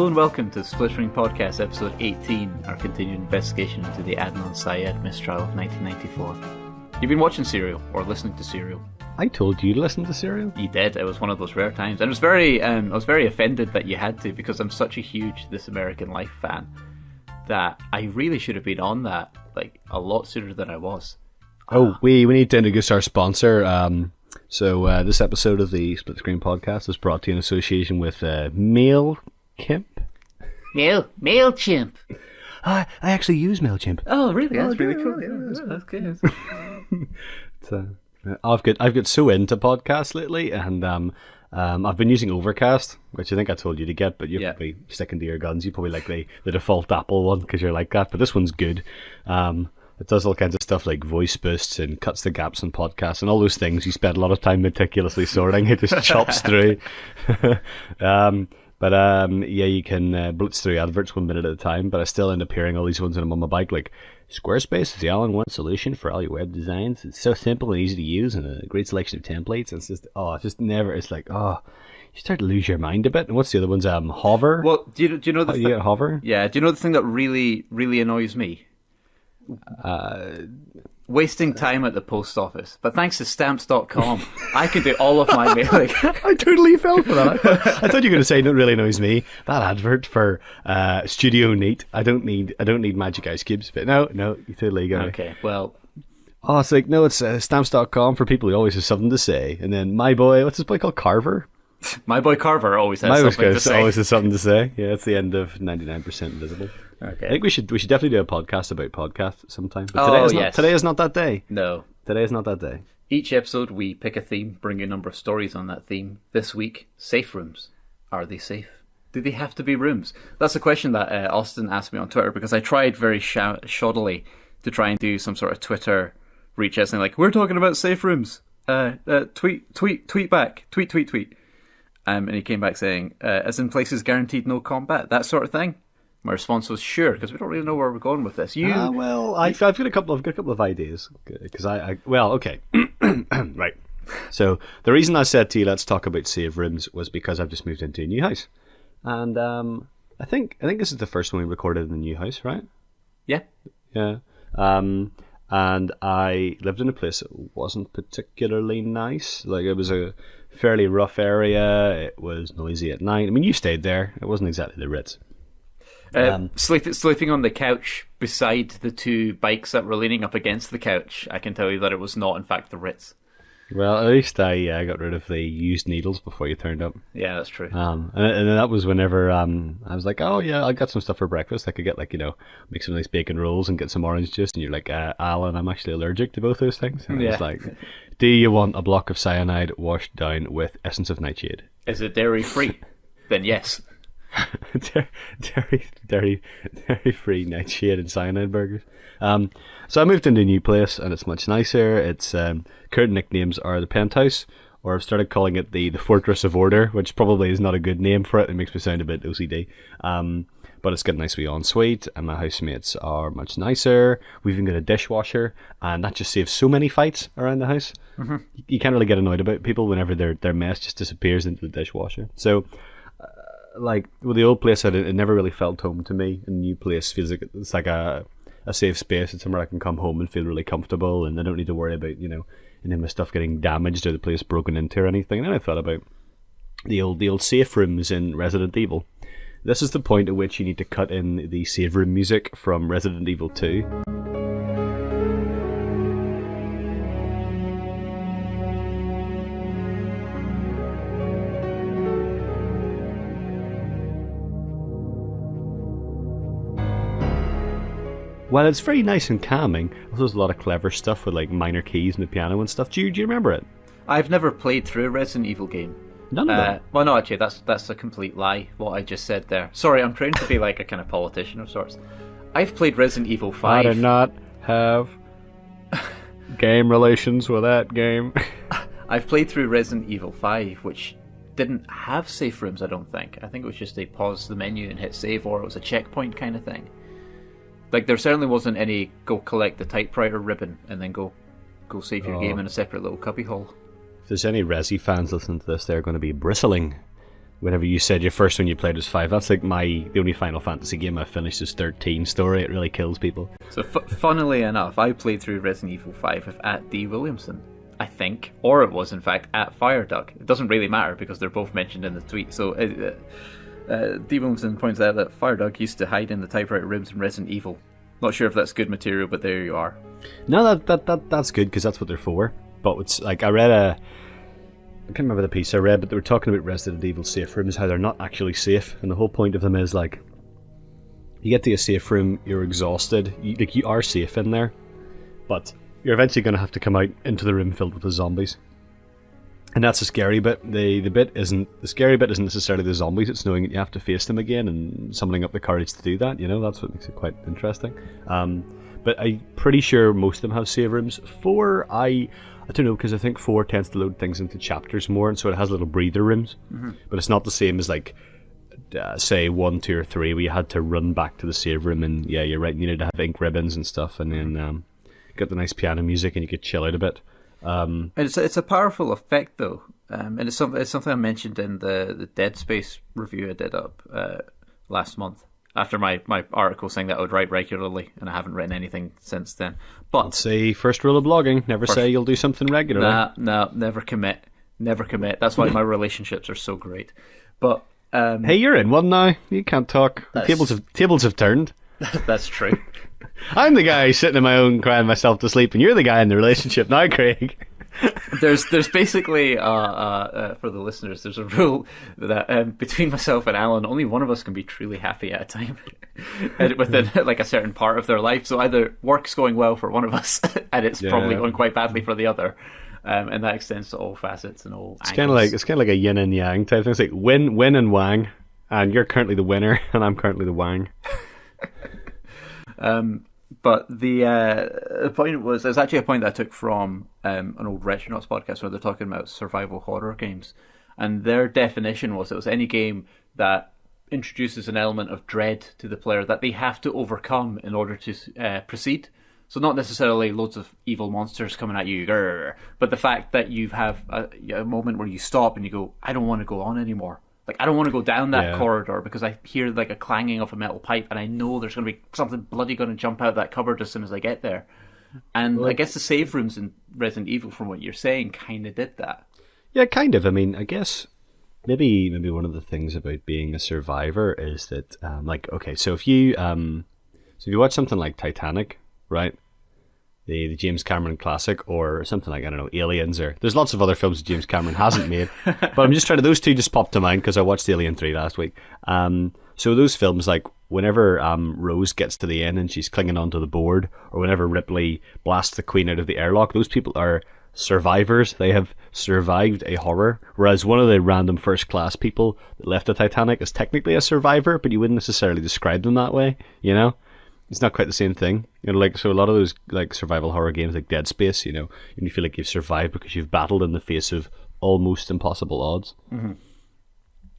and welcome to Splittering Podcast, episode 18, our continued investigation into the Adnan Syed mistrial of 1994. You've been watching Serial, or listening to Serial. I told you to listen to Serial. You did. It was one of those rare times. And I was very offended that you had to, because I'm such a huge This American Life fan, that I really should have been on that, like, a lot sooner than I was. Oh, we need to introduce our sponsor. So this episode of the Split Screen Podcast is brought to you in association with MailChimp. MailChimp. I actually use MailChimp. Oh, really? That's really cool. Yeah, that's good. I've got so into podcasts lately, and I've been using Overcast, which I think I told you to get, but you're probably sticking to your guns. You probably like the default Apple one because you're like that, but this one's good. It does all kinds of stuff like voice boosts and cuts the gaps in podcasts and all those things you spend a lot of time meticulously sorting. It just chops through. You can blitz through adverts 1 minute at a time, but I still end up hearing all these ones when I'm on my bike, like, Squarespace is the all-in-one solution for all your web designs. It's so simple and easy to use and a great selection of templates. It's just, you start to lose your mind a bit. And what's the other ones? Hover? Well, do you know the you get Hover? Yeah, do you know the thing that really, really annoys me? Wasting time at the post office. But thanks to Stamps.com, I can do all of my mailing. I totally fell for that. I thought you were going to say, "It really annoys me." That advert for Studio Neat. I don't need Magic Ice Cubes. But no, you totally got it. Okay, well. Oh, it's like, no, it's Stamps.com for people who always have something to say. And then my boy, what's this boy called, Carver? My boy Carver always has something to say. Always has something to say. Yeah, it's the end of 99% Invisible. Okay. I think we should definitely do a podcast about podcasts sometime. But today is not that day. No. Today is not that day. Each episode we pick a theme, bring a number of stories on that theme. This week, safe rooms. Are they safe? Do they have to be rooms? That's a question that Austin asked me on Twitter, because I tried very shoddily to try and do some sort of Twitter reach out saying, like, we're talking about safe rooms. Tweet back. Tweet. And he came back saying, as in places guaranteed no combat, that sort of thing. My response was sure, because we don't really know where we're going with this. I've got a couple of ideas, because okay, right. So the reason I said to you, let's talk about save rooms, was because I've just moved into a new house, and I think this is the first one we recorded in the new house, right? Yeah. And I lived in a place that wasn't particularly nice. Like, it was a fairly rough area. It was noisy at night. I mean, you stayed there. It wasn't exactly the Ritz. Sleeping on the couch beside the two bikes that were leaning up against the couch, I can tell you that it was not, in fact, the Ritz. Well, at least I got rid of the used needles before you turned up. Yeah, that's true. And that was whenever I was like, oh yeah, I got some stuff for breakfast. I could get, like, make some nice bacon rolls and get some orange juice. And you're like, Alan, I'm actually allergic to both those things. And I was like, do you want a block of cyanide washed down with essence of nightshade? Is it dairy free? Then yes. dairy free nightshade and cyanide burgers. So I moved into a new place, and it's much nicer. Its current nicknames are the Penthouse, or I've started calling it the Fortress of Order, which probably is not a good name for it. It makes me sound a bit OCD. But it's got a nice wee ensuite, and my housemates are much nicer. We've even got a dishwasher, and that just saves so many fights around the house. Mm-hmm. You can't really get annoyed about people whenever their mess just disappears into the dishwasher. So, the old place, it never really felt home to me. And the new place feels like it's like a safe space. It's somewhere I can come home and feel really comfortable, and I don't need to worry about, any of my stuff getting damaged or the place broken into or anything. And then I thought about the old safe rooms in Resident Evil. This is the point at which you need to cut in the save room music from Resident Evil 2. While it's very nice and calming, there's a lot of clever stuff with, like, minor keys and the piano and stuff. Do you remember it? I've never played through a Resident Evil game. None of them? Well, no, actually, that's a complete lie, what I just said there. Sorry, I'm trying to be like a kind of politician of sorts. I've played Resident Evil 5. I did not have game relations with that game. I've played through Resident Evil 5, which didn't have safe rooms, I don't think. I think it was just a pause the menu and hit save, or it was a checkpoint kind of thing. Like, there certainly wasn't any go collect the typewriter ribbon and then go save your game in a separate little cubbyhole. If there's any Resi fans listening to this, they're going to be bristling. whenever you said your first one you played was 5, that's like the only Final Fantasy game I finished is 13 story. It really kills people. So funnily enough, I played through Resident Evil 5 at D. Williamson, I think, or it was in fact at Fireduck. It doesn't really matter because they're both mentioned in the tweet. So D. Williamson points out that Fireduck used to hide in the typewriter rooms in Resident Evil. Not sure if that's good material, but there you are. No, that's good because that's what they're for. But it's like I can't remember the piece I read, but they were talking about Resident Evil safe rooms, how they're not actually safe, and the whole point of them is like, you get to a safe room, you're exhausted, you are safe in there, but you're eventually going to have to come out into the room filled with the zombies, and that's the scary bit. The scary bit isn't necessarily the zombies; it's knowing that you have to face them again and summoning up the courage to do that. That's what makes it quite interesting. But I'm pretty sure most of them have save rooms. 4, I don't know, because I think 4 tends to load things into chapters more, and so it has little breather rooms. Mm-hmm. But it's not the same as like, say 1, 2, or 3, where you had to run back to the save room, and yeah, you're right, you needed to have ink ribbons and stuff, and then get the nice piano music, and you could chill out a bit. It's a powerful effect though, and it's something I mentioned in the Dead Space review I did up last month. After my article saying that I would write regularly, and I haven't written anything since then. But let's say first rule of blogging: never say you'll do something regularly. No, never commit. That's why my relationships are so great. But hey, you're in one now. You can't talk. Tables have turned. That's true. I'm the guy sitting in my own crying myself to sleep, and you're the guy in the relationship now, Craig. There's basically for the listeners, there's a rule that between myself and Alan, only one of us can be truly happy at a time within like a certain part of their life. So either work's going well for one of us, and it's probably going quite badly for the other, and that extends to all facets and all. It's kind of like a yin and yang type thing. It's like win and wang, and you're currently the winner, and I'm currently the wang. But the point was, there's actually a point that I took from an old Retronauts podcast where they're talking about survival horror games, and their definition was it was any game that introduces an element of dread to the player that they have to overcome in order to proceed. So not necessarily loads of evil monsters coming at you, but the fact that you have a moment where you stop and you go, I don't want to go on anymore. Like, I don't want to go down that corridor because I hear like a clanging of a metal pipe, and I know there's going to be something bloody going to jump out that cupboard as soon as I get there. And I guess the save rooms in Resident Evil, from what you're saying, kind of did that. Yeah, kind of. I mean, I guess maybe one of the things about being a survivor is that, so if you watch something like Titanic, right? The James Cameron classic, or something like, I don't know, Aliens, or there's lots of other films that James Cameron hasn't made, but I'm just trying to, those two just popped to mind because I watched Alien 3 last week. So those films, like whenever Rose gets to the end and she's clinging onto the board, or whenever Ripley blasts the Queen out of the airlock, those people are survivors. They have survived a horror, whereas one of the random first class people that left the Titanic is technically a survivor, but you wouldn't necessarily describe them that way, you know? It's not quite the same thing. So a lot of those like survival horror games like Dead Space, and you feel like you've survived because you've battled in the face of almost impossible odds. Mm-hmm.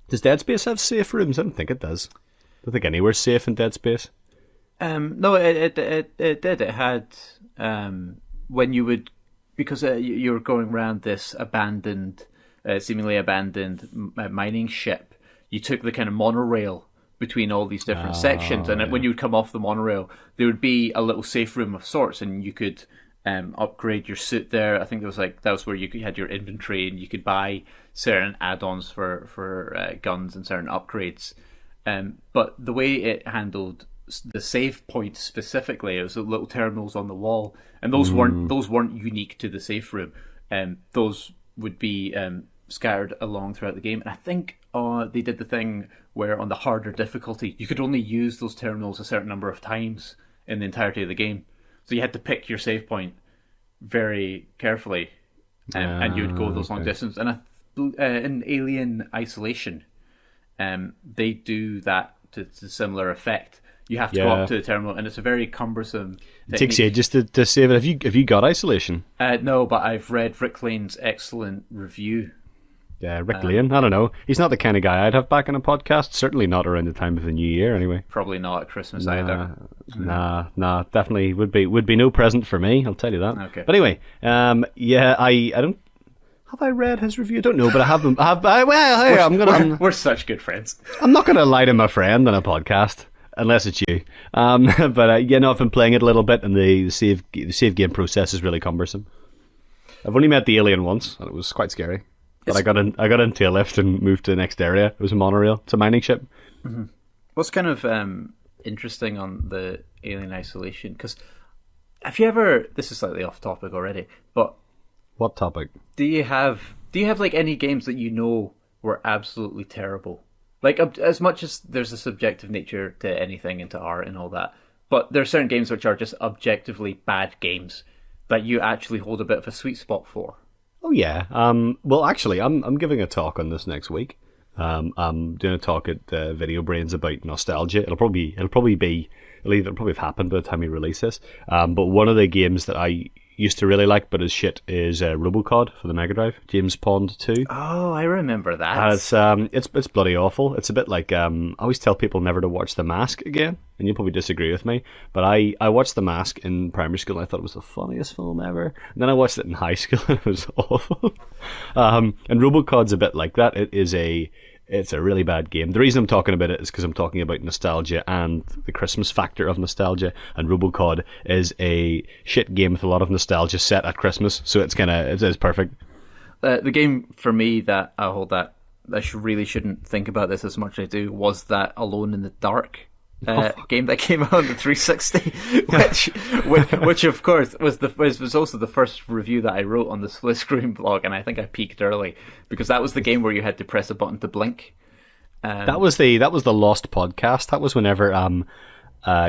Does Dead Space have safe rooms? I don't think it does. I don't think anywhere's safe in Dead Space. No, it did. It had when you would, because you were going around this seemingly abandoned mining ship. You took the kind of monorail between all these different sections, and when you would come off the monorail, there would be a little safe room of sorts, and you could upgrade your suit there. I think that was where you had your inventory, and you could buy certain add-ons for guns and certain upgrades. But the way it handled the save points specifically, it was the little terminals on the wall, and those weren't unique to the safe room. Those would be scattered along throughout the game, and I think they did the thing where on the harder difficulty you could only use those terminals a certain number of times in the entirety of the game, so you had to pick your save point very carefully, and you would go those long distances. And in Alien Isolation, they do that to similar effect. You have to go up to the terminal, and it's a very cumbersome technique. It takes you ages to save it. Have you got Isolation? No, but I've read Rick Lane's excellent review. Yeah, Rick Lane. I don't know. He's not the kind of guy I'd have back in a podcast. Certainly not around the time of the New Year, anyway. Probably not at Christmas either. Nah. Definitely would be no present for me. I'll tell you that. Okay. But anyway, I don't Have I read his review? I don't know, but I have them. Well, we're such good friends. I'm not going to lie to my friend on a podcast. Unless it's you. But I've been playing it a little bit, and the save game process is really cumbersome. I've only met the alien once, and it was quite scary. But I got into a lift and moved to the next area. It was a monorail. It's a mining ship. Mm-hmm. What's kind of interesting on the Alien Isolation? Because have you ever? This is slightly off topic already, but what topic? Do you have like any games that you know were absolutely terrible? Like, as much as there's a subjective nature to anything and to art and all that, but there are certain games which are just objectively bad games that you actually hold a bit of a sweet spot for. Oh yeah. Well, actually, I'm giving a talk on this next week. I'm doing a talk at Video Brains about nostalgia. It'll probably have happened by the time we release this. But one of the games that I used to really like, but as shit, is Robocod for the Mega Drive. James Pond 2. Oh, I remember that. It's bloody awful. It's a bit like I always tell people never to watch The Mask again, and you'll probably disagree with me. But I watched The Mask in primary school, and I thought it was the funniest film ever. And then I watched it in high school, and it was awful. And Robocod's a bit like that. It's a really bad game. The reason I'm talking about it is because I'm talking about nostalgia and the Christmas factor of nostalgia, and Robocod is a shit game with a lot of nostalgia set at Christmas, so it's perfect. The game for me that I hold that I really shouldn't think about this as much as I do was that Alone in the Dark game that came out on the 360, which of course was also the first review that I wrote on the Split Screen blog, and I think I peaked early because that was the game where you had to press a button to blink. That was the Lost podcast. That was whenever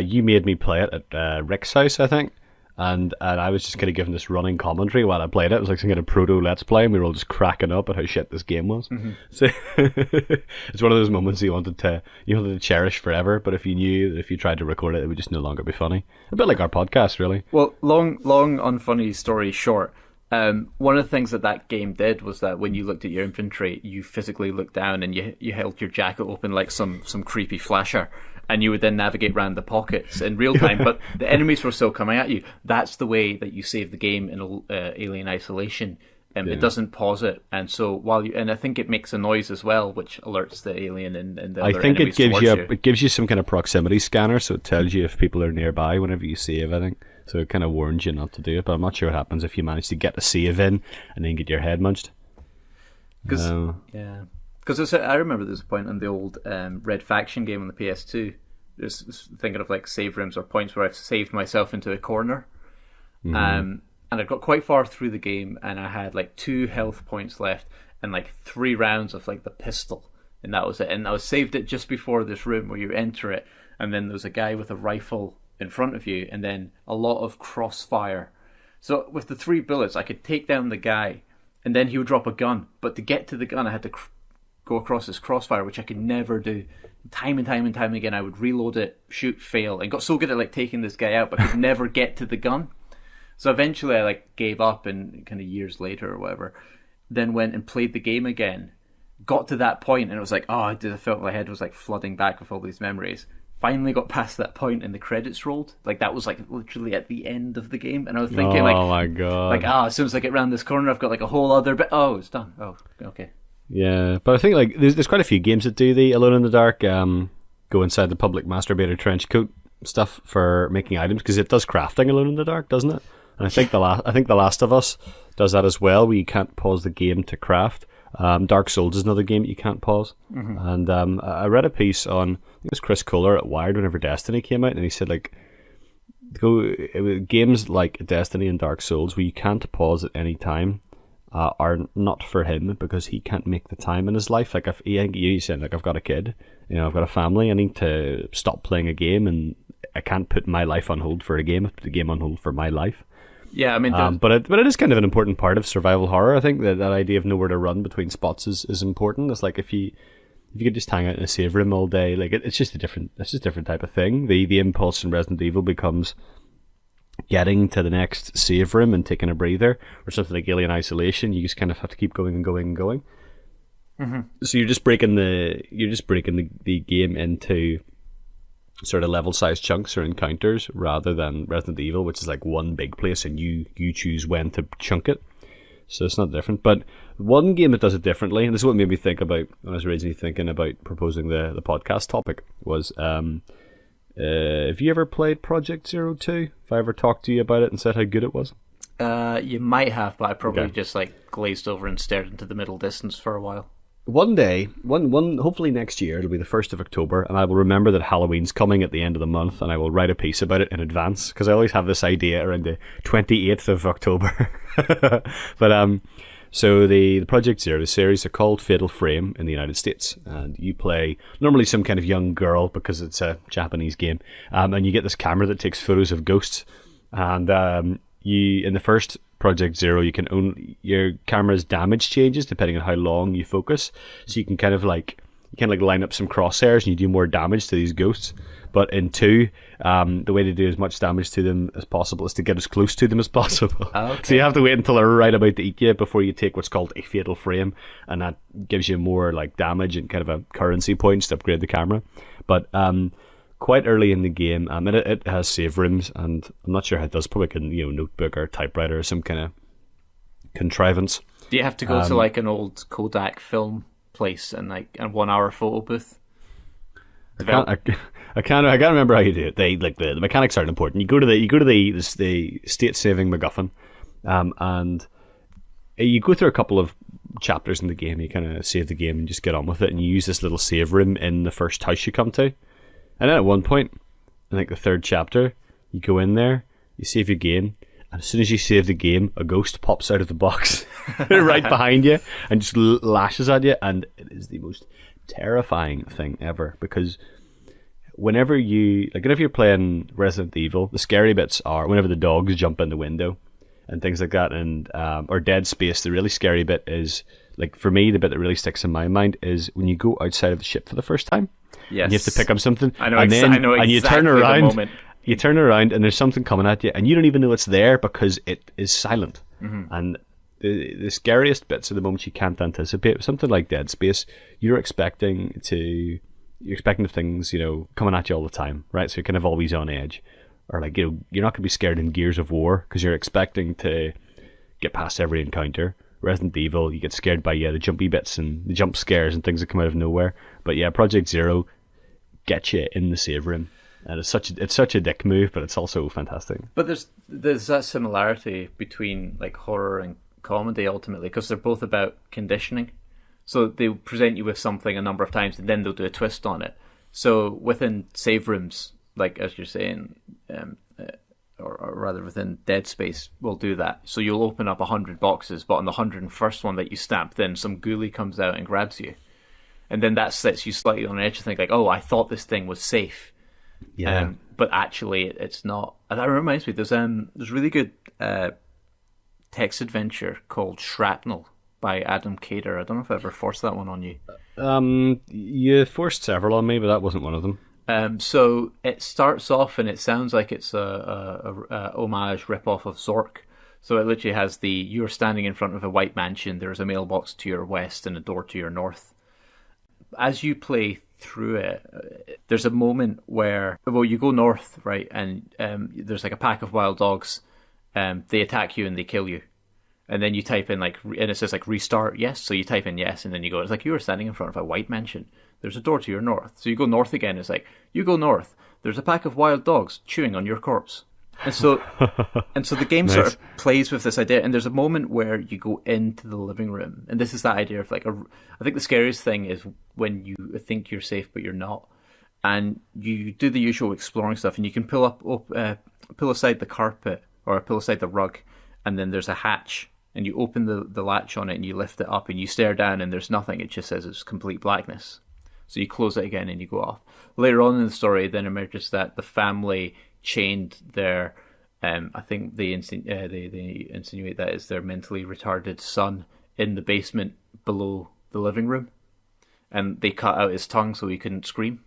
you made me play it at Rick's house, I think. And I was just kind of giving this running commentary while I played it. It was like some kind of proto Let's Play, and we were all just cracking up at how shit this game was. Mm-hmm. So it's one of those moments you wanted to cherish forever. But if you knew that if you tried to record it, it would just no longer be funny. A bit like our podcast, really. Well, long unfunny story short. One of the things that game did was that when you looked at your inventory, you physically looked down and you held your jacket open like some creepy flasher. And you would then navigate around the pockets in real time, but the enemies were still coming at you. That's the way that you save the game in Alien Isolation. It doesn't pause it, and so and I think it makes a noise as well, which alerts the alien and the other enemies towards you. It gives you some kind of proximity scanner, so it tells you if people are nearby whenever you save. I think so. It kind of warns you not to do it, but I'm not sure what happens if you manage to get a save in and then get your head munched. Because I remember there's a point on the old Red Faction game on the PS2. Just thinking of like save rooms or points where I've saved myself into a corner. Mm-hmm. And I got quite far through the game, and I had like 2 health points left and like 3 rounds of like the pistol, and that was it. And I was saved it just before this room where you enter it, and then there's a guy with a rifle in front of you, and then a lot of crossfire. So with the 3 bullets, I could take down the guy, and then he would drop a gun. But to get to the gun, I had to go across this crossfire, which I could never do. Time and time again, I would reload it, shoot, fail, and got so good at like taking this guy out, but could never get to the gun. So eventually, I like gave up, and kind of years later or whatever, then went and played the game again. Got to that point, and it was like, I felt my head was like flooding back with all these memories. Finally got past that point, and the credits rolled. Like that was like literally at the end of the game, and I was thinking, oh my god, like as soon as I get around this corner, I've got like a whole other bit. Oh, it's done. Oh, okay. Yeah, but I think like there's quite a few games that do the Alone in the Dark, go inside the public masturbator trench coat stuff for making items, because it does crafting Alone in the Dark, doesn't it? And I think the Last of Us does that as well, where you can't pause the game to craft. Dark Souls is another game that you can't pause. Mm-hmm. And I read a piece on, I think it was Chris Kohler at Wired whenever Destiny came out, and he said like games like Destiny and Dark Souls where you can't pause at any time are not for him, because he can't make the time in his life. Like if you said, like I've got a kid, I've got a family, I need to stop playing a game, and I can't put my life on hold for a game. I put the game on hold for my life. Yeah, I mean, but it is kind of an important part of survival horror. I think that idea of nowhere to run between spots is important. It's like if you could just hang out in a save room all day, like it's just a different type of thing. The impulse in Resident Evil becomes getting to the next save room and taking a breather, or something like Alien Isolation. You just kind of have to keep going and going and going. Mm-hmm. So you're just breaking the game into sort of level-sized chunks or encounters, rather than Resident Evil, which is like one big place and you choose when to chunk it. So it's not different. But one game that does it differently, and this is what made me think about when I was originally thinking about proposing the podcast topic, was have you ever played Project Zero 2? If I ever talked to you about it and said how good it was? You might have, but I probably Okay. just like glazed over and stared into the middle distance for a while. One day, hopefully next year, it'll be the 1st of October, and I will remember that Halloween's coming at the end of the month, and I will write a piece about it in advance, because I always have this idea around the 28th of October. But so the Project Zero series are called Fatal Frame in the United States, and you play normally some kind of young girl, because it's a Japanese game, and you get this camera that takes photos of ghosts, and you, in the first Project Zero, you can own your camera's damage changes depending on how long you focus. So you can kind of like line up some crosshairs and you do more damage to these ghosts. But in 2, the way to do as much damage to them as possible is to get as close to them as possible. Okay. So you have to wait until they're right about to eat you before you take what's called a fatal frame, and that gives you more like damage and kind of a currency points to upgrade the camera. But quite early in the game, it has save rooms, and I'm not sure how it does. Probably like a notebook or typewriter or some kind of contrivance. Do you have to go to like an old Kodak film place and like a 1 hour photo booth? I can't remember how you do it. The mechanics aren't important. You go to the state saving MacGuffin, and you go through a couple of chapters in the game. You kind of save the game and just get on with it. And you use this little save room in the first house you come to. And then at one point, in like the 3rd chapter, you go in there, you save your game, and as soon as you save the game, a ghost pops out of the box right behind you and just lashes at you, and it is the most terrifying thing ever, because whenever you're playing Resident Evil, the scary bits are whenever the dogs jump in the window and things like that, and or Dead Space, the really scary bit is, like for me, the bit that really sticks in my mind is when you go outside of the ship for the first time. Yes. And you have to pick up something. I know and exactly you turn the around. moment. You turn around and there's something coming at you, and you don't even know it's there because it is silent. Mm-hmm. And the scariest bits are the moments you can't anticipate. Something like Dead Space, you're expecting things, coming at you all the time, right? So you're kind of always on edge. Or like, you're not going to be scared in Gears of War because you're expecting to get past every encounter. Resident Evil, you get scared by the jumpy bits and the jump scares and things that come out of nowhere. But yeah, Project Zero gets you in the save room, and it's such a dick move, but it's also fantastic. But there's that similarity between like horror and comedy ultimately, because they're both about conditioning. So they present you with something a number of times, and then they'll do a twist on it. So within save rooms, like as you're saying, or rather within Dead Space, we'll do that. So you'll open up 100 boxes, but on the 101st one that you stamp, then some ghoulie comes out and grabs you. And then that sets you slightly on edge to think like, oh, I thought this thing was safe. Yeah. But actually it's not. And that reminds me, there's really good text adventure called Shrapnel by Adam Cater. I don't know if I ever forced that one on you. You forced several on me, but that wasn't one of them. So it starts off and it sounds like it's a homage rip-off of Zork. So it literally has you're standing in front of a white mansion, there's a mailbox to your west and a door to your north. As you play through it, there's a moment where, well, you go north, right, and there's like a pack of wild dogs, they attack you and they kill you. And then you type in and it says like restart, yes. So you type in yes, and then you go, it's like you were standing in front of a white mansion. There's a door to your north. So you go north again. It's like, you go north. There's a pack of wild dogs chewing on your corpse. And so the game Nice. sort of plays with this idea. And there's a moment where you go into the living room. And this is that idea of like, I think the scariest thing is when you think you're safe, but you're not. And you do the usual exploring stuff, and you can pull aside the carpet or pull aside the rug. And then there's a hatch. And you open the latch on it and you lift it up and you stare down and there's nothing. It just says it's complete blackness. So you close it again and you go off. Later on in the story, then emerges that the family chained their, I think they insinuate that is their mentally retarded son in the basement below the living room. And they cut out his tongue so he couldn't scream.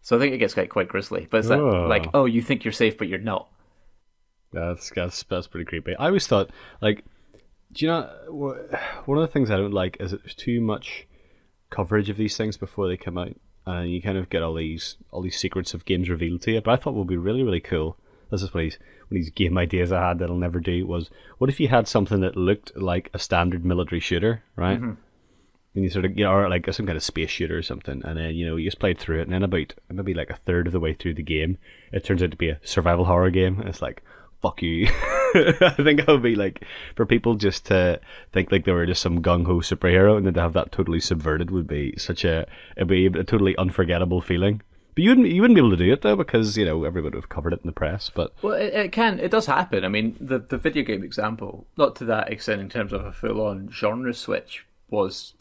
So I think it gets quite grisly. But it's that, like, oh, you think you're safe, but you're not. That's pretty creepy. I always thought, like, do you know, one of the things I don't like is that there's too much coverage of these things before they come out, and you kind of get all these secrets of games revealed to you. But I thought what would be really, really cool this is one of these game ideas I had that I'll never do, was what if you had something that looked like a standard military shooter, right? Mm-hmm. And you sort of, or like some kind of space shooter or something, and then, you just played through it, and then about maybe like a third of the way through the game, it turns out to be a survival horror game, and it's like, fuck you. I think that would be like, for people just to think like they were just some gung-ho superhero, and then to have that totally subverted would be it'd be a totally unforgettable feeling. But you wouldn't be able to do it though, because everybody would have covered it in the press. But well, it does happen. I mean, the video game example, not to that extent in terms of a full-on genre switch, was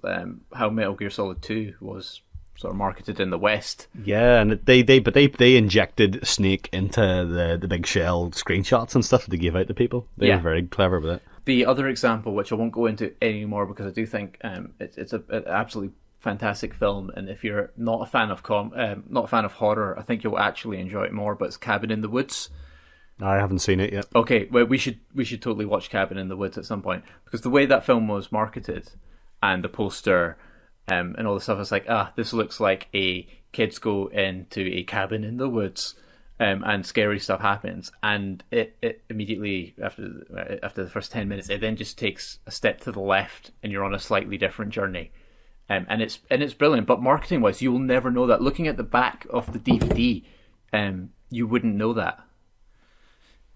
how Metal Gear Solid 2 was sort of marketed in the West. Yeah, and they injected Snake into the big shell screenshots and stuff that they gave out to people. They were very clever with it. The other example, which I won't go into anymore because I do think it's an absolutely fantastic film, and if you're not a fan of horror, I think you'll actually enjoy it more. But it's Cabin in the Woods. I haven't seen it yet. Okay, well we should totally watch Cabin in the Woods at some point, because the way that film was marketed and the poster and all the stuff, it's like, this looks like a kids go into a cabin in the woods and scary stuff happens, and it immediately after the first 10 minutes it then just takes a step to the left and you're on a slightly different journey. And it's brilliant, but marketing wise you will never know that. Looking at the back of the DVD, you wouldn't know that.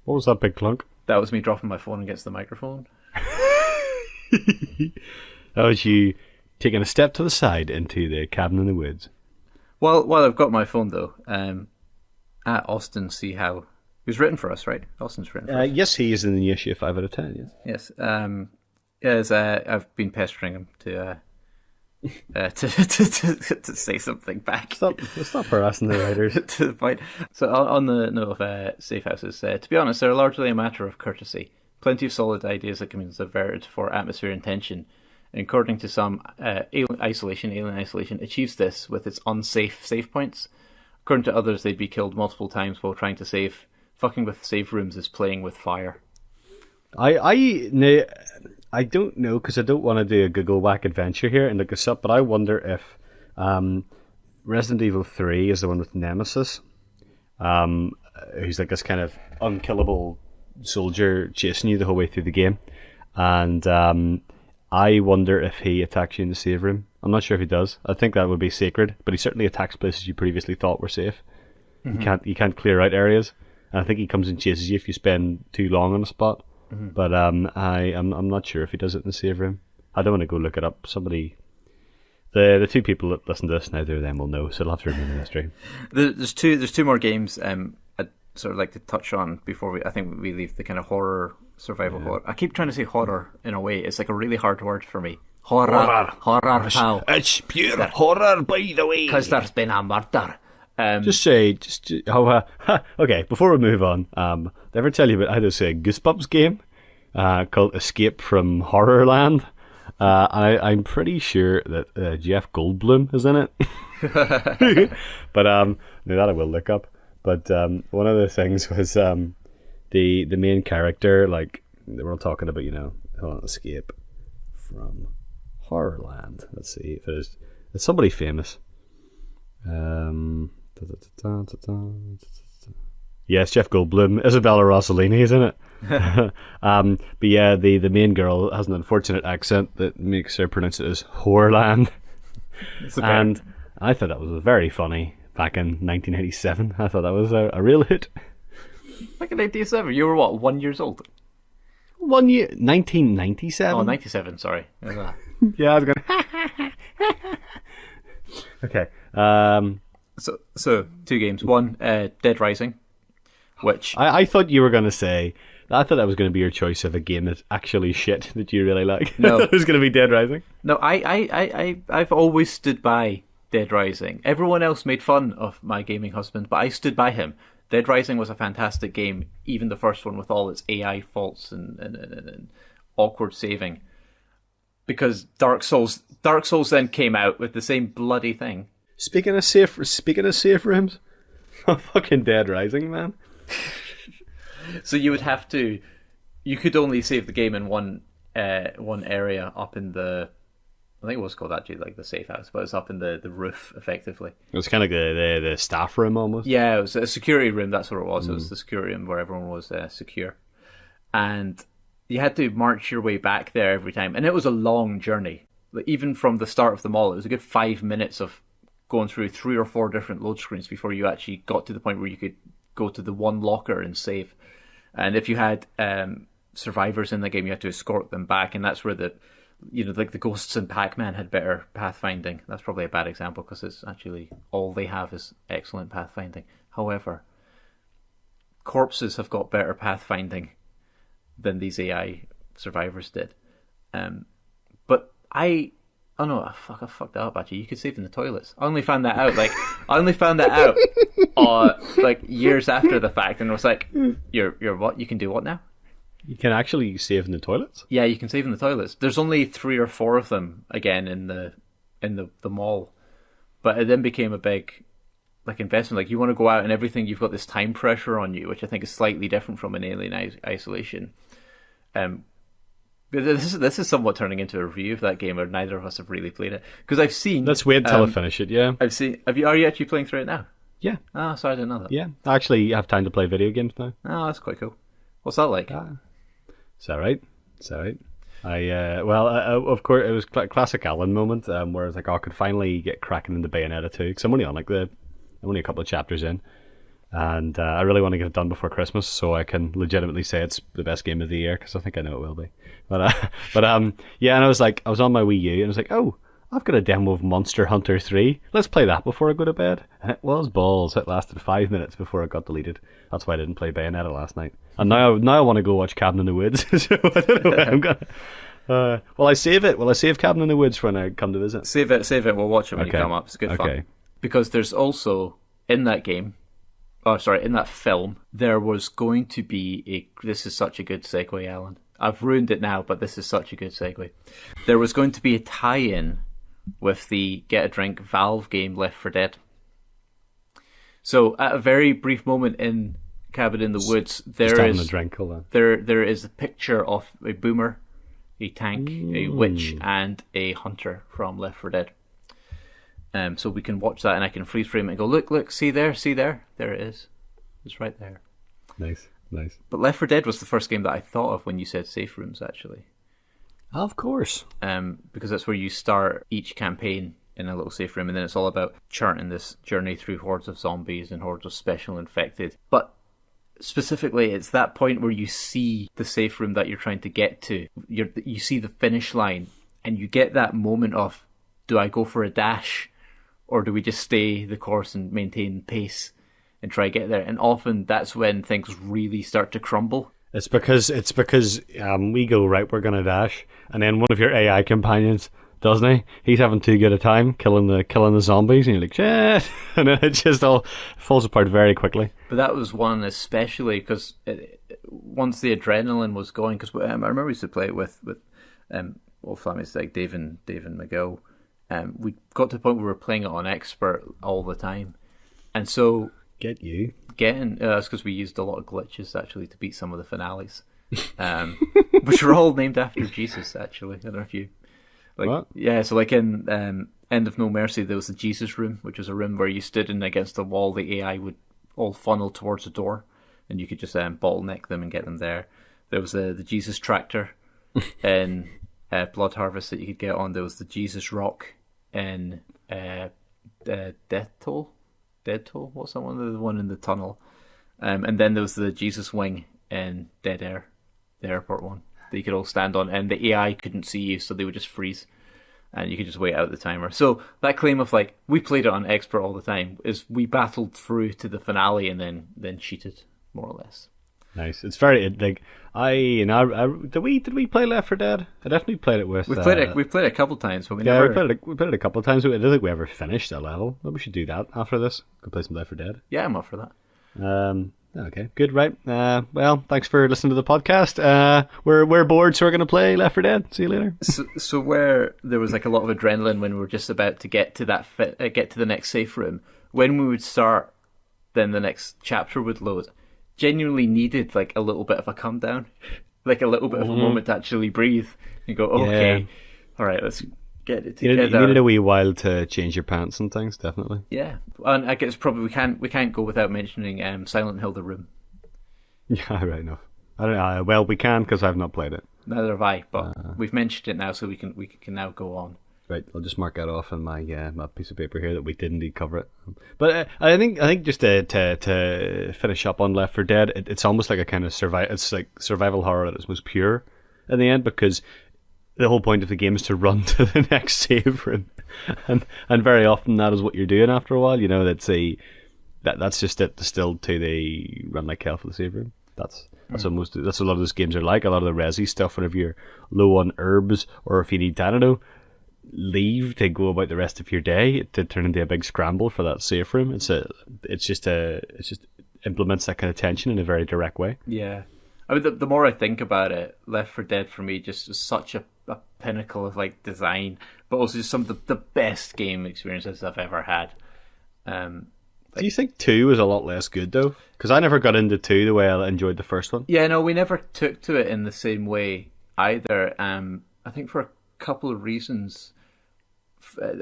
What was that big clunk? That was me dropping my phone against the microphone. That was you taking a step to the side into the cabin in the woods. Well, while I've got my phone though, at Austin See How, he was written for us, right? Austin's written for us. Yes, he is in the issue 5 out of 10. Yes. Yes. I've been pestering him to say something back. Stop harassing the writers. To the point. So on the note of safe houses, to be honest, they're largely a matter of courtesy. Plenty of solid ideas that can be subverted for atmosphere and tension. And according to some, Alien Isolation achieves this with its unsafe save points. According to others, they'd be killed multiple times while trying to save. Fucking with save rooms is playing with fire. I don't know, because I don't want to do a Google whack adventure here and look this up, but I wonder if Resident Evil 3 is the one with Nemesis, who's like this kind of unkillable soldier chasing you the whole way through the game, and I wonder if he attacks you in the save room. I'm not sure if he does. I think that would be sacred, but he certainly attacks places you previously thought were safe. Mm-hmm. You can't clear out areas, and I think he comes and chases you if you spend too long on a spot. Mm-hmm. But I'm not sure if he does it in the save room. I don't want to go look it up. Somebody, the two people that listen to this, neither of them will know, so it'll have to remain a mystery. There's two more games I'd sort of like to touch on before I think we leave the kind of horror, survival horror. I keep trying to say horror in a way. It's like a really hard word for me. Horror, pal. It's pure horror, by the way. Because there's been a murder. Okay, before we move on, did I ever tell you about how there's a Goosebumps game called Escape from Horrorland? I'm pretty sure that Jeff Goldblum is in it. But now that I will look up. But one of the things was the main character, like they were all talking about, escape from Horrorland. Let's see if it's somebody famous. Yes, Jeff Goldblum. Isabella Rossellini is in it. But yeah, the main girl has an unfortunate accent that makes her pronounce it as Horrorland. Okay. And I thought that was very funny back in 1987. I thought that was a real hit. Back in 1987? You were what, 1 year old? 1 year? 1997? Oh, 97, sorry. Yeah, I was going Okay. So 2 games. One, Dead Rising, which I thought you were going to say. I thought that was going to be your choice of a game that's actually shit that you really like. No, it was going to be Dead Rising. No, I've always stood by Dead Rising. Everyone else made fun of my gaming husband, but I stood by him. Dead Rising was a fantastic game, even the first one with all its AI faults and awkward saving. Because Dark Souls then came out with the same bloody thing. Speaking of safe rooms, fucking Dead Rising, man. So you could only save the game in one area up in the I think it was called actually like the safe house, but it's up in the roof effectively. It was kind of the staff room almost. Yeah, it was a security room. That's what it was. It was the security room where everyone was secure, and you had to march your way back there every time, and it was a long journey. Like, even from the start of the mall, it was a good 5 minutes of going through 3 or 4 different load screens before you actually got to the point where you could go to the one locker and save. And if you had survivors in the game, you had to escort them back, and that's where like the ghosts in Pac-Man had better pathfinding. That's probably a bad example because it's actually all they have is excellent pathfinding. However, corpses have got better pathfinding than these AI survivors did. But I fucked that up actually. You could save in the toilets. I only found that out like years after the fact, and it was like, you're what? You can do what now? You can actually save in the toilets? Yeah, you can save in the toilets. There's only 3 or 4 of them again in the mall. But it then became a big like investment. Like, you want to go out and everything, you've got this time pressure on you, which I think is slightly different from an Alien Isolation. This is somewhat turning into a review of that game, or neither of us have really played it. Because I've seen... Let's wait till I finish it, yeah. Are you actually playing through it now? Yeah. Oh, sorry, I didn't know that. Yeah, I actually have time to play video games now. Oh, that's quite cool. What's that like? It's alright. Of course, it was classic Alan moment, where it's like, I could finally get cracking into Bayonetta 2, because I'm only a couple of chapters in, and I really want to get it done before Christmas, so I can legitimately say it's the best game of the year, because I think I know it will be. And I was on my Wii U, and I was like, oh, I've got a demo of Monster Hunter 3. Let's play that before I go to bed. And it was balls. It lasted 5 minutes before it got deleted. That's why I didn't play Bayonetta last night. And now I want to go watch Cabin in the Woods. So I don't know where I'm gonna. Will I save it? Will I save Cabin in the Woods when I come to visit? Save it. We'll watch it when you come up. It's good fun. Because there's also in that game. In that film, there was going to be this is such a good segue, Alan. I've ruined it now, but this is such a good segue. There was going to be a tie-in with the Get a Drink Valve game Left 4 Dead. So at a very brief moment in Cabin in the Woods, there is a picture of a boomer, a tank, a witch, and a hunter from Left 4 Dead. So we can watch that, and I can freeze frame it and go, look, see there, there it is. It's right there. Nice. But Left 4 Dead was the first game that I thought of when you said safe rooms, actually. Of course. Because that's where you start each campaign in a little safe room, and then it's all about charting this journey through hordes of zombies and hordes of special infected. But specifically, it's that point where you see the safe room that you're trying to get to. You see the finish line, and you get that moment of, do I go for a dash, or do we just stay the course and maintain pace and try to get there? And often that's when things really start to crumble. It's because we go, right, we're going to dash, and then one of your AI companions, doesn't he? He's having too good a time killing the zombies, and you're like, shit, and then it just all falls apart very quickly. But that was one especially because once the adrenaline was going, because I remember we used to play it with old families like Dave and McGill. We got to the point where we were playing it on expert all the time, and so that's because we used a lot of glitches actually to beat some of the finales, which were all named after Jesus. Actually, I don't know if you what? Yeah. So like in End of No Mercy, there was the Jesus room, which was a room where you stood in against the wall. The AI would all funnel towards the door, and you could just bottleneck them and get them there. There was the Jesus tractor in Blood Harvest that you could get on. There was the Jesus rock in Death Toll. What's that one? The one in the tunnel. And then there was the Jesus wing in Dead Air, the airport one that you could all stand on, and the AI couldn't see you, so they would just freeze, and you could just wait out the timer. So that claim of like, we played it on expert all the time, is we battled through to the finale and then cheated, more or less. Nice. It's very like did we play Left 4 Dead? I definitely played it with. We played it a couple times, but we played it a couple of times. I don't think we ever finished that level. Maybe we should do that after this. Go play some Left 4 Dead. Yeah, I'm up for that. Okay, good, right. Well, thanks for listening to the podcast. We're bored, so we're going to play Left 4 Dead. See you later. So where there was like a lot of adrenaline when we were just about to get to get to the next safe room, when we would start, then the next chapter would load. Genuinely needed like a little bit of a calm down, like a little bit of a moment to actually breathe and go, okay, all right, let's get it You together. needed a wee while to change your pants and things, definitely. Yeah, and I guess probably we can't go without mentioning Silent Hill: The Room. Yeah, right enough. I don't know. Well, we can because I've not played it. Neither have I, but we've mentioned it now, so we can now go on. Right, I'll just mark that off in my my piece of paper here that we did indeed cover it. But I think just to finish up on Left 4 Dead, it's almost like a kind of it's like survival horror at its most pure in the end, because the whole point of the game is to run to the next save room, and very often that is what you're doing after a while. You know, that's just it distilled to the run like hell for the save room. That's what a lot of those games are like. A lot of the resi stuff, whenever you're low on herbs or if you need, I don't know, leave to go about the rest of your day, to turn into a big scramble for that safe room. It just implements that kind of tension in a very direct way. Yeah, I mean, the more I think about it, Left 4 Dead for me just is such a pinnacle of like design, but also just some of the best game experiences I've ever had. Do you think 2 was a lot less good though? Because I never got into 2 the way I enjoyed the first one. Yeah, no, we never took to it in the same way either. I think for a couple of reasons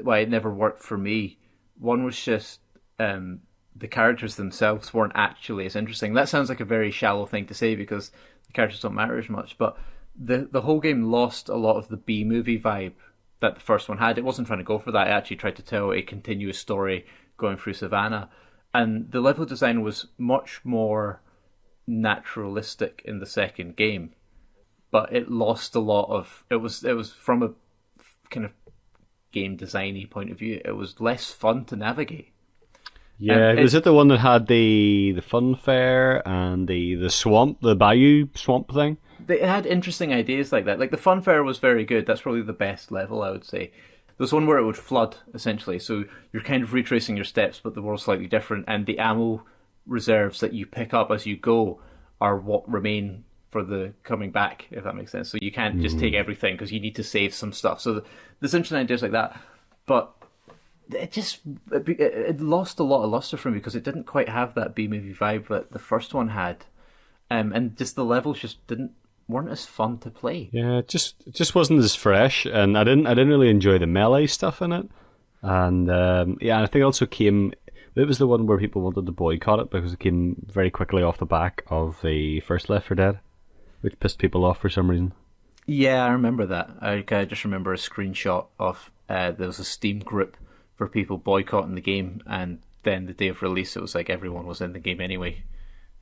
why it never worked for me. One was just the characters themselves weren't actually as interesting. That sounds like a very shallow thing to say because the characters don't matter as much, but the whole game lost a lot of the B-movie vibe that the first one had. It wasn't trying to go for that. It actually tried to tell a continuous story going through Savannah. And the level design was much more naturalistic in the second game. But it lost a lot of... It was from a kind of game designy point of view, it was less fun to navigate. Yeah, was it the one that had the fun fair and the swamp, the bayou swamp thing? They had interesting ideas like that. Like the fun fair was very good. That's probably the best level, I would say. There's one where it would flood, essentially. So you're kind of retracing your steps, but the world's slightly different. And the ammo reserves that you pick up as you go are what remain for the coming back, if that makes sense. So you can't just take everything because you need to save some stuff. So there's interesting ideas like that. But it lost a lot of luster for me because it didn't quite have that B-movie vibe that the first one had. And just the levels just weren't as fun to play. Yeah, it just wasn't as fresh, and I didn't really enjoy the melee stuff in it. And I think it also came. It was the one where people wanted to boycott it because it came very quickly off the back of the first Left 4 Dead, which pissed people off for some reason. Yeah, I remember that. I just remember a screenshot of there was a Steam group for people boycotting the game, and then the day of release, it was like everyone was in the game anyway,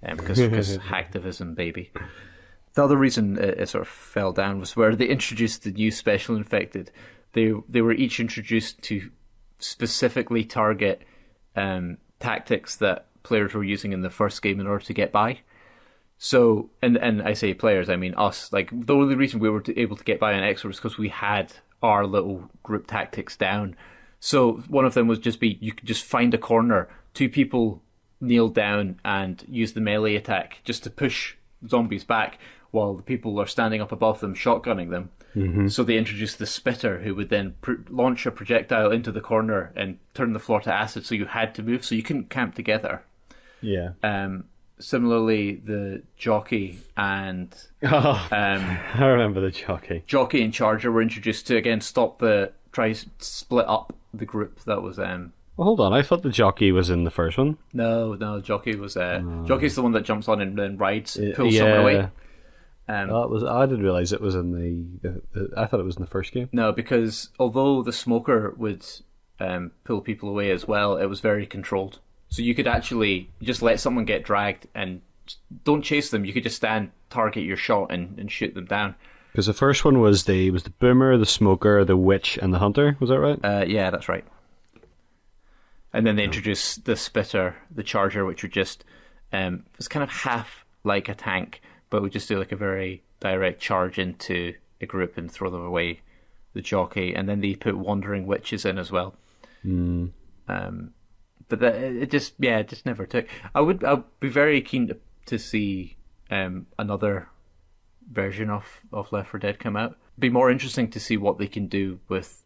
because hacktivism, baby. The other reason it sort of fell down was where they introduced the new Special Infected. They were each introduced to specifically target tactics that players were using in the first game in order to get by. So, and I say players, I mean us. Like the only reason we were able to get by on X was because we had our little group tactics down. So one of them was you could just find a corner, 2 people kneel down and use the melee attack just to push zombies back, while the people are standing up above them shotgunning them. Mm-hmm. So they introduced the spitter, who would then launch a projectile into the corner and turn the floor to acid, so you had to move, so you couldn't camp together. Yeah. Similarly, the jockey and... I remember the jockey. Jockey and Charger were introduced to, again, try to split up the group that was... Well, hold on, I thought the jockey was in the first one. No, jockey was... Jockey's the one that jumps on and then rides, pulls someone away. I didn't realise it was in the... I thought it was in the first game. No, because although the smoker would pull people away as well, it was very controlled. So you could actually just let someone get dragged and don't chase them. You could just stand, target your shot, and shoot them down. Because the first one was the boomer, the smoker, the witch, and the hunter. Was that right? Yeah, that's right. And then they introduced the spitter, the charger, which would just it's kind of half like a tank, but would just do like a very direct charge into a group and throw them away. The jockey, and then they put wandering witches in as well. But it just never took. I'd be very keen to see another version of Left 4 Dead come out. It'd be more interesting to see what they can do with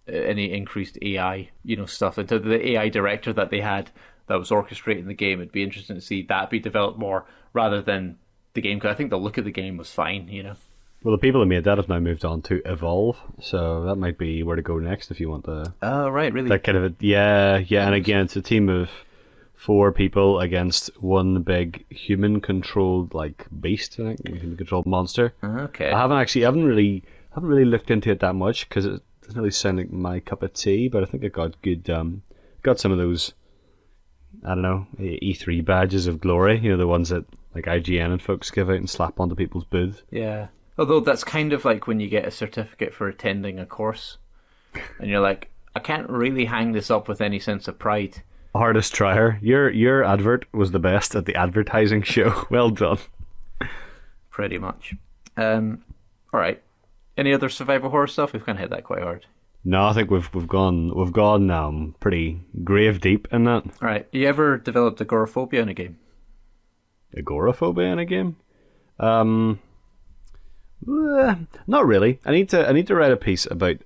any increased AI, stuff. And the AI director that they had that was orchestrating the game, it'd be interesting to see that be developed more rather than the game. Because I think the look of the game was fine, Well, the people who made that have now moved on to Evolve, so that might be where to go next if you want Oh, right, really? that kind of yeah. And again, it's a team of 4 people against one big human-controlled like beast, I think, human-controlled monster. Okay. I haven't really looked into it that much because it doesn't really sound like my cup of tea. But I think it got good. Got some of those, I don't know, E3 badges of glory. You know, the ones that like IGN and folks give out and slap onto people's booths. Yeah. Although that's kind of like when you get a certificate for attending a course, and you're like, I can't really hang this up with any sense of pride. Hardest trier. Your advert was the best at the advertising show. Well done. Pretty much. All right. Any other survival horror stuff? We've kind of hit that quite hard. No, I think we've gone pretty grave deep in that. All right. You ever developed agoraphobia in a game? Agoraphobia in a game? Not really. I need to write a piece about.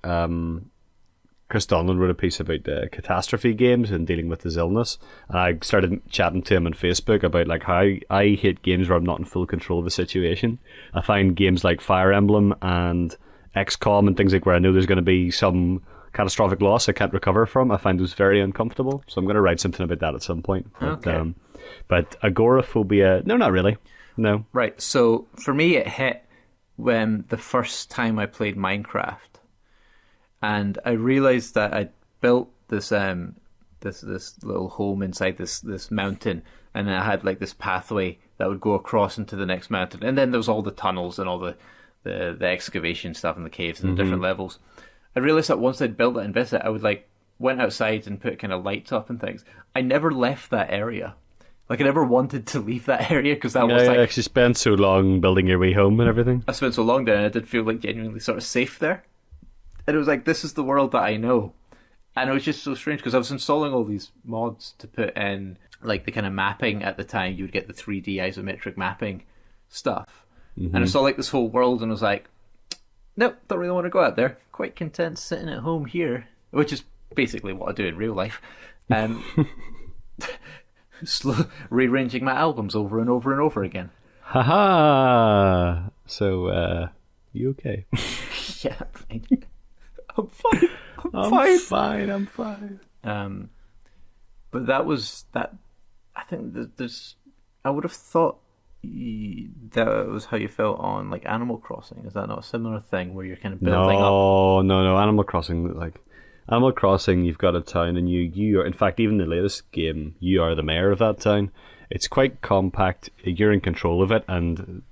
Chris Donlan wrote a piece about catastrophe games and dealing with his illness, and I started chatting to him on Facebook about like how I hate games where I'm not in full control of the situation. I find games like Fire Emblem and XCOM and things like where I know there's going to be some catastrophic loss I can't recover from. I find those very uncomfortable, so I'm going to write something about that at some point. Okay. But agoraphobia, no, not really. No. Right. So for me, it hit when the first time I played Minecraft. And I realized that I'd built this this little home inside this mountain, and I had like this pathway that would go across into the next mountain, and then there was all the tunnels and all the excavation stuff and the caves and the different levels. I realized that once I'd built that and invested, I would like went outside and put kind of lights up and things. I never left that area. Like I never wanted to leave that area because that was like I actually spent so long building your way home and everything. I spent so long there, and I did feel like genuinely sort of safe there. And it was like, this is the world that I know. And it was just so strange because I was installing all these mods to put in like the kind of mapping at the time. You would get the 3D isometric mapping stuff. And I saw like this whole world and I was like, nope, don't really want to go out there. Quite content sitting at home here, which is basically what I do in real life. Rearranging my albums over and over and over again. Haha. So, you okay? Yeah, fine. I'm fine. I'm fine. But that was that. I think there's. I would have thought that was how you felt on like Animal Crossing. Is that not a similar thing where you're kind of building up? No. Animal Crossing. You've got a town, and you are. In fact, even the latest game, you are the mayor of that town. It's quite compact. You're in control of it, and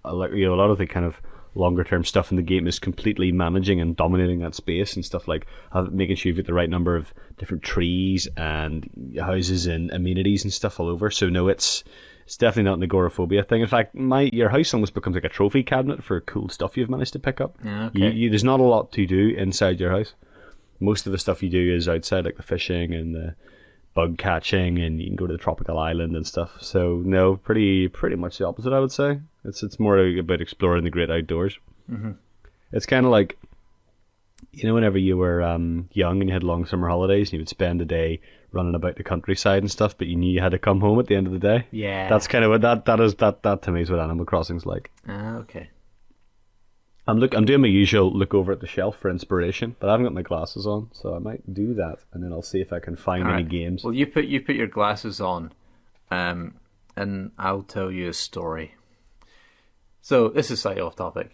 a lot of the kind of longer term stuff in the game is completely managing and dominating that space and stuff like making sure you've got the right number of different trees and houses and amenities and stuff all over. So no, it's definitely not an agoraphobia thing. In fact, your house almost becomes like a trophy cabinet for cool stuff you've managed to pick up. Yeah, okay. There's not a lot to do inside your house. Most of the stuff you do is outside, like the fishing and the bug catching, and you can go to the tropical island and stuff. So no, pretty much the opposite, I would say. It's more about exploring the great outdoors. Mm-hmm. It's kind of like, whenever you were young and you had long summer holidays, and you would spend a day running about the countryside and stuff, but you knew you had to come home at the end of the day. Yeah, that's kind of what that to me is what Animal Crossing's like. Okay. I'm doing my usual look over at the shelf for inspiration, but I haven't got my glasses on, so I might do that, and then I'll see if I can find any games. Well, you put your glasses on, and I'll tell you a story. So this is slightly off topic.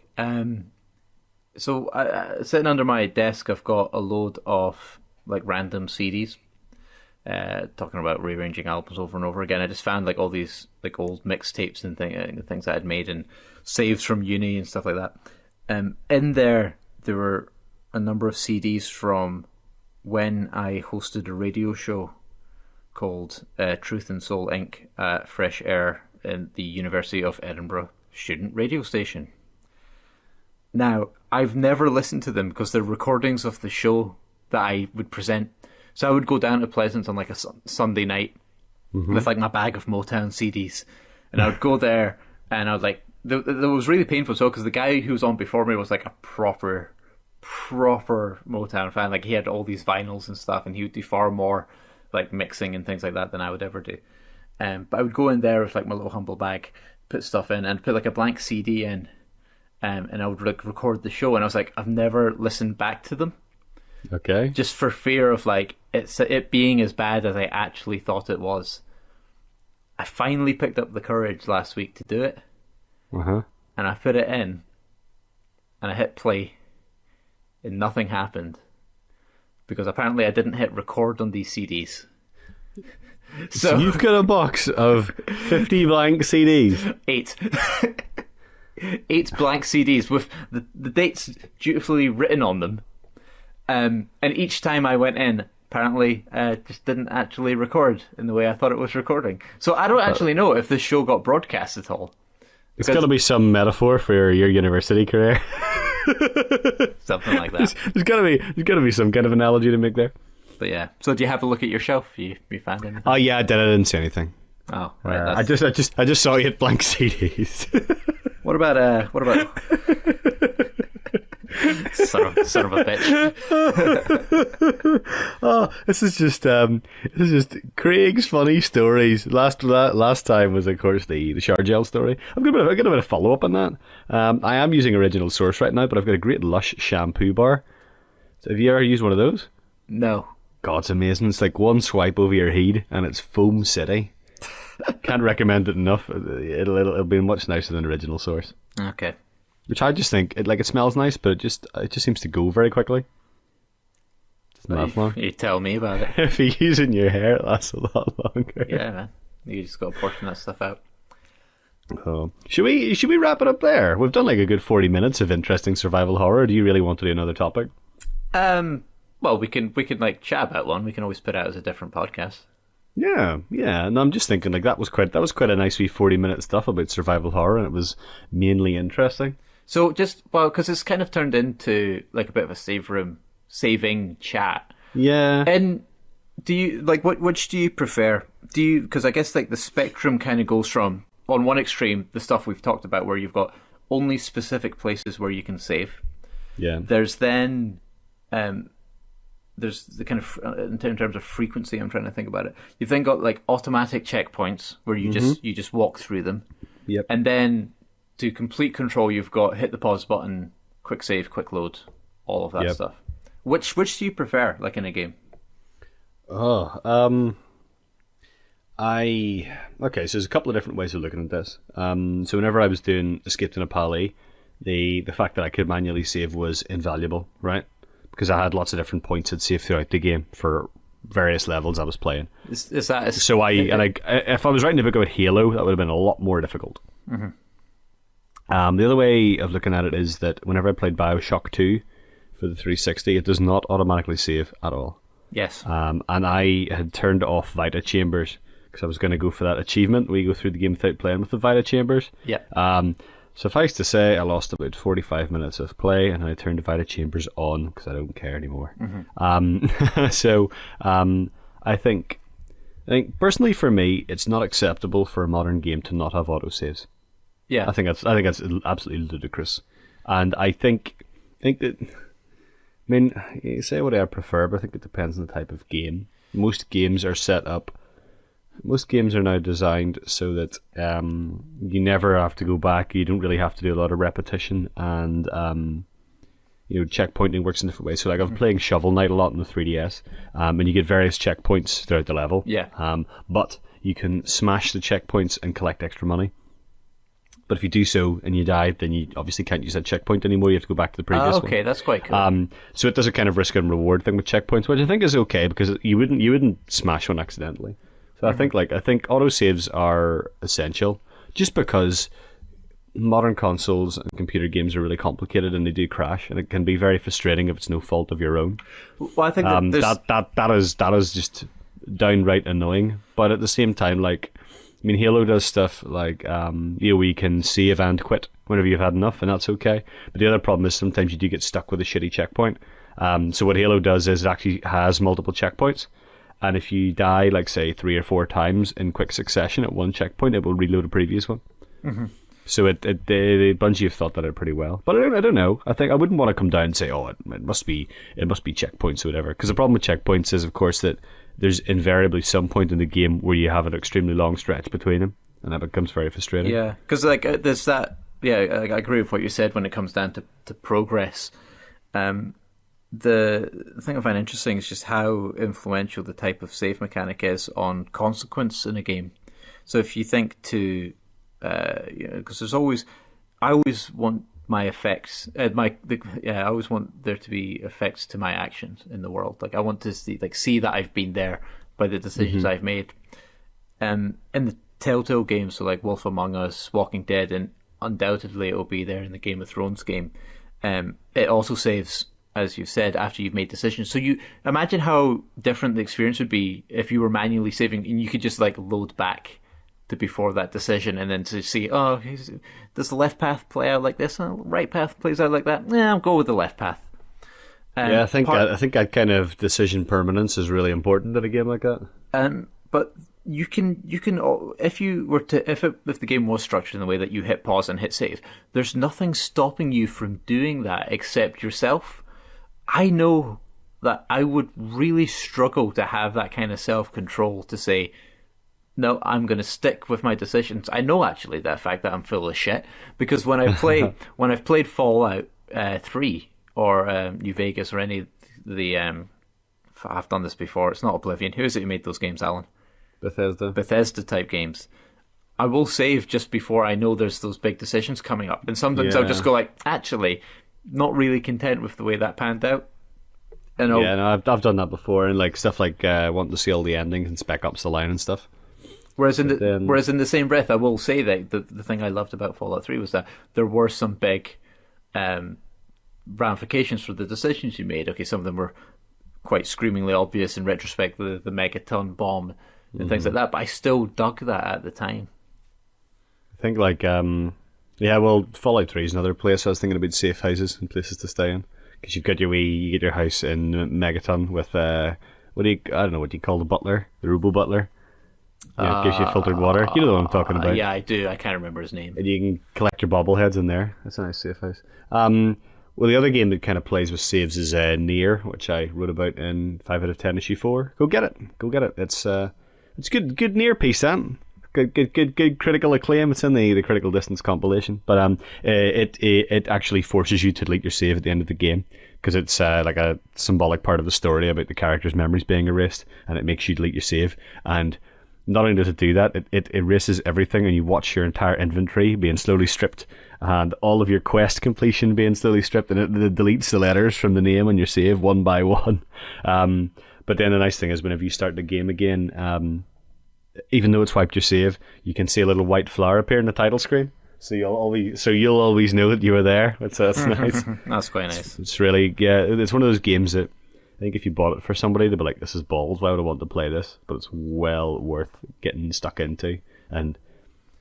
So sitting under my desk, I've got a load of like random CDs, talking about rearranging albums over and over again. I just found like all these like old mixtapes and things that I'd made and saves from uni and stuff like that. In there were a number of CDs from when I hosted a radio show called Truth and Soul Inc. at Fresh Air in the University of Edinburgh student radio station. Now, I've never listened to them because they're recordings of the show that I would present. So I would go down to Pleasance on like a Sunday night with like my bag of Motown CDs, and I would go there and I would like, it was really painful so because the guy who was on before me was like a proper Motown fan. Like he had all these vinyls and stuff, and he would do far more like mixing and things like that than I would ever do. But I would go in there with like my little humble bag, put stuff in, and put like a blank CD in, and I would like record the show, and I was like, I've never listened back to them, Okay. just for fear of like it being as bad as I actually thought it was. I finally picked up the courage last week to do it, Uh-huh. and I put it in, and I hit play, and nothing happened, because apparently I didn't hit record on these CDs. So you've got a box of 50 blank CDs. 8. 8 blank CDs with the dates dutifully written on them. And each time I went in, apparently just didn't actually record in the way I thought it was recording. So I don't actually know if this show got broadcast at all. It's got to be some metaphor for your university career. Something like that. There's got to be some kind of analogy to make there. But yeah. So do you have a look at your shelf? You found anything? Oh yeah, I did. I didn't see anything. Oh, right. I just saw 8 blank CDs. What about son of a bitch. Oh, this is just Craig's funny stories. Last time was of course the Shargel story. I've got a bit of follow up on that. I am using original source right now, but I've got a great Lush shampoo bar. So have you ever used one of those? No. God, it's amazing. It's like one swipe over your head and it's foam city. Can't recommend it enough. It'll be much nicer than original source. Okay. Which I just think it smells nice, but it just seems to go very quickly. Doesn't last long. You tell me about it. If you use it in your hair, it lasts a lot longer. Yeah, man. You just got to portion that stuff out. Oh. Should we wrap it up there? We've done like a good 40 minutes of interesting survival horror. Do you really want to do another topic? Well, we can like chat about one. We can always put it out as a different podcast. Yeah. And I'm just thinking like that was quite a nice wee 40-minute stuff about survival horror, and it was mainly interesting. So because it's kind of turned into like a bit of a saving chat. Yeah. And do you like which do you prefer? Because I guess like the spectrum kind of goes from on one extreme, the stuff we've talked about where you've got only specific places where you can save. Yeah. There's then there's the kind of in terms of frequency. I'm trying to think about it. You've then got like automatic checkpoints where you just walk through them. Yep. And then to complete control, you've got hit the pause button, quick save, quick load, all of that stuff. Which do you prefer, like in a game? Okay, so there's a couple of different ways of looking at this. So whenever I was doing Escape to Nepali, the fact that I could manually save was invaluable, right? Because I had lots of different points I'd save throughout the game for various levels I was playing. Is that so if I was writing a book about Halo, that would have been a lot more difficult. Mm-hmm. The other way of looking at it is that whenever I played Bioshock 2 for the 360, it does not automatically save at all. Yes. And I had turned off Vita Chambers because I was going to go for that achievement where you go through the game without playing with the Vita Chambers. Yeah. Suffice to say, I lost about 45 minutes of play, and I turned the Vita Chambers on because I don't care anymore. Mm-hmm. I think personally for me, it's not acceptable for a modern game to not have autosaves. Yeah. I think that's absolutely ludicrous, and I think that. I mean, you say what I prefer, but I think it depends on the type of game. Most games are now designed so that you never have to go back. You don't really have to do a lot of repetition, and checkpointing works in different ways. So, like, I'm playing Shovel Knight a lot in the 3DS, and you get various checkpoints throughout the level. Yeah. But you can smash the checkpoints and collect extra money. But if you do so and you die, then you obviously can't use that checkpoint anymore. You have to go back to the previous one. Okay, that's quite cool. So it does a kind of risk and reward thing with checkpoints, which I think is okay because you wouldn't smash one accidentally. So I think autosaves are essential, just because modern consoles and computer games are really complicated and they do crash, and it can be very frustrating if it's no fault of your own. Well, I think that is just downright annoying. But at the same time, Halo does stuff like we can save and quit whenever you've had enough, and that's okay. But the other problem is sometimes you do get stuck with a shitty checkpoint. So what Halo does is it actually has multiple checkpoints. And if you die, like, say, 3 or 4 times in quick succession at one checkpoint, it will reload a previous one. Mm-hmm. So Bungie have thought that out pretty well. But I don't know. I think I wouldn't want to come down and say, oh, it must be checkpoints or whatever. Because the problem with checkpoints is, of course, that there's invariably some point in the game where you have an extremely long stretch between them, and that becomes very frustrating. Yeah, because there's that I agree with what you said when it comes down to progress. The thing I find interesting is just how influential the type of save mechanic is on consequence in a game. So if you think to, because I always want my effects, I always want there to be effects to my actions in the world. Like I want to see that I've been there by the decisions I've made. In the Telltale games, so like Wolf Among Us, Walking Dead, and undoubtedly it will be there in the Game of Thrones game. It also saves, as you've said, after you've made decisions. So you imagine how different the experience would be if you were manually saving and you could just like load back to before that decision and then to see, does the left path play out like this? Right path plays out like that? Yeah, I'll go with the left path. I think that kind of decision permanence is really important in a game like that. But you can if the game was structured in the way that you hit pause and hit save, there's nothing stopping you from doing that except yourself. I know that I would really struggle to have that kind of self-control to say, no, I'm going to stick with my decisions. I know actually that fact that I'm full of shit because when I've played Fallout 3 or New Vegas or any of the I've done this before. It's not Oblivion. Who is it who made those games, Alan? Bethesda type games. I will save just before I know there's those big decisions coming up, and sometimes I'll just go like, actually, not really content with the way that panned out. I've done that before, and like stuff like wanting to see all the endings and spec ups the line and stuff. Whereas in the same breath, I will say that the thing I loved about Fallout 3 was that there were some big ramifications for the decisions you made. Okay, some of them were quite screamingly obvious in retrospect, the megaton bomb and things like that, but I still dug that at the time. I think like Fallout 3 is another place I was thinking about safe houses and places to stay in, because you get your house in Megaton with I don't know what you call the butler, the robo butler. Yeah, it gives you filtered water. You know what I'm talking about. Yeah, I do. I can't remember his name. And you can collect your bobbleheads in there. That's a nice safe house. Well, the other game that kind of plays with saves is Nier, which I wrote about in 5 out of 10 issue 4. Go get it. It's good Nier piece, then. Good critical acclaim. It's in the Critical Distance compilation, but it actually forces you to delete your save at the end of the game, because it's like a symbolic part of the story about the character's memories being erased, and it makes you delete your save. And not only does it do that, it erases everything, and you watch your entire inventory being slowly stripped, and all of your quest completion being slowly stripped, and it deletes the letters from the name on your save one by one. But then the nice thing is, whenever you start the game again, even though it's wiped your save, you can see a little white flower appear in the title screen. So you'll always know that you were there. That's nice. That's quite nice. It's really, it's one of those games that I think if you bought it for somebody, they'd be like, this is balls, why would I want to play this? But it's well worth getting stuck into. And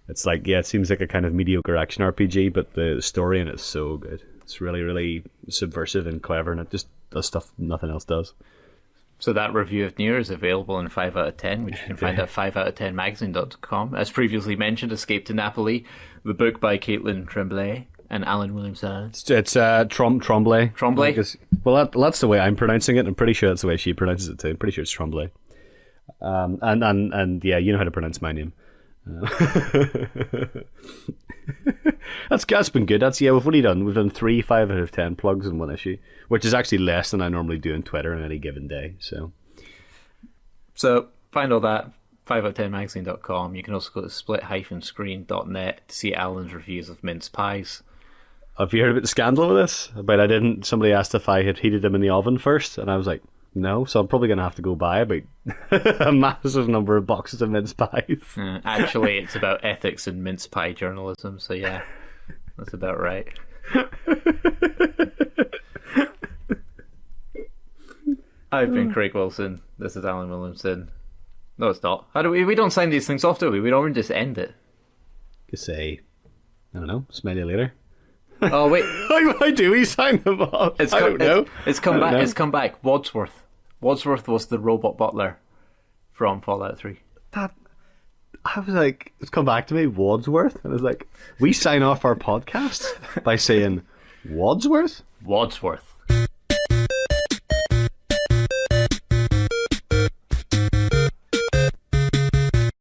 it's like, it seems like a kind of mediocre action RPG, but the story in it is so good. It's really, really subversive and clever, and it just does stuff nothing else does. So that review of Nier is available in 5 out of 10, which you can find at 5outof10magazine.com. As previously mentioned, Escape to Napoli, the book by Caitlin Tremblay and Alan Williamson. It's Tremblay. Tremblay? Well, that's the way I'm pronouncing it. I'm pretty sure that's the way she pronounces it too. I'm pretty sure it's Tremblay. And yeah, you know how to pronounce my name. That's been good. We've done 3 5 out of 10 plugs in one issue, which is actually less than I normally do on Twitter on any given day. So find all that 5out10magazine.com. You can also go to split-screen.net to see Alan's reviews of mince pies. Have you heard about the scandal with this? But somebody asked if I had heated them in the oven first, and I was like, no, so I'm probably going to have to go buy about a massive number of boxes of mince pies. Actually, it's about ethics and mince pie journalism, so yeah, that's about right. I've been Craig Wilson. This is Alan Williamson. No, it's not. How do we don't sign these things off, do we? We don't just end it. Just say, I don't know, smell you later. Oh wait, why do we sign them off? I don't know. It's come back. It's come back. Wadsworth was the robot butler from Fallout 3. I was like, it's come back to me, Wadsworth, and I was like, we sign off our podcast by saying Wadsworth. Wadsworth.